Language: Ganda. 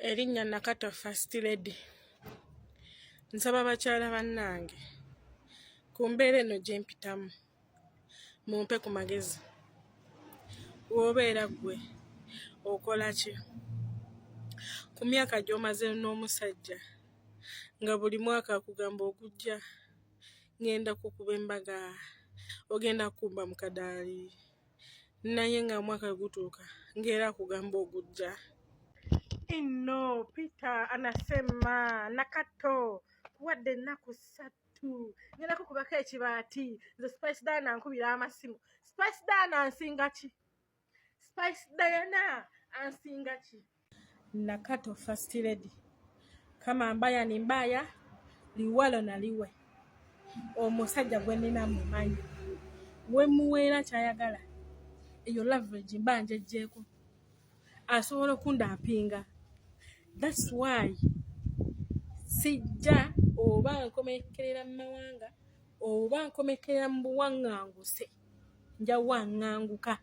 Erinnya Nakato First Lady. Nsaba bakyala bannange ku mbeera eno gye mpitamu mumpe ku magezi. W'obeera ggwe okola ki ku myaka gy'omaze n'omusajja nga buli mwaka akugamba ogujja ngenda kukuba embaga, ogenda kukumba mu kadaali, naye nga mwaka gutuuka ng'era akugamba ogujja? Inno Peter anasema Nakato wadde ennaku 3 ngenda kukubako ekibaati. Nze Spice Diana ankubira amasimu. Spice Diana ansinga ki? Spice Diana ansinga ki? Nakato First Lady, kama mbaya ni mbaya, liwalo na liwe. Omusajja gwe nnina mumanyi, we muweera kyayagala eyo leverage mba njejjeeko, asobola okundampinga. That's why sijja oba nkomekerera mu mawanga oba nkomekerera mu buwaŋŋanguse, nja waŋŋanguka.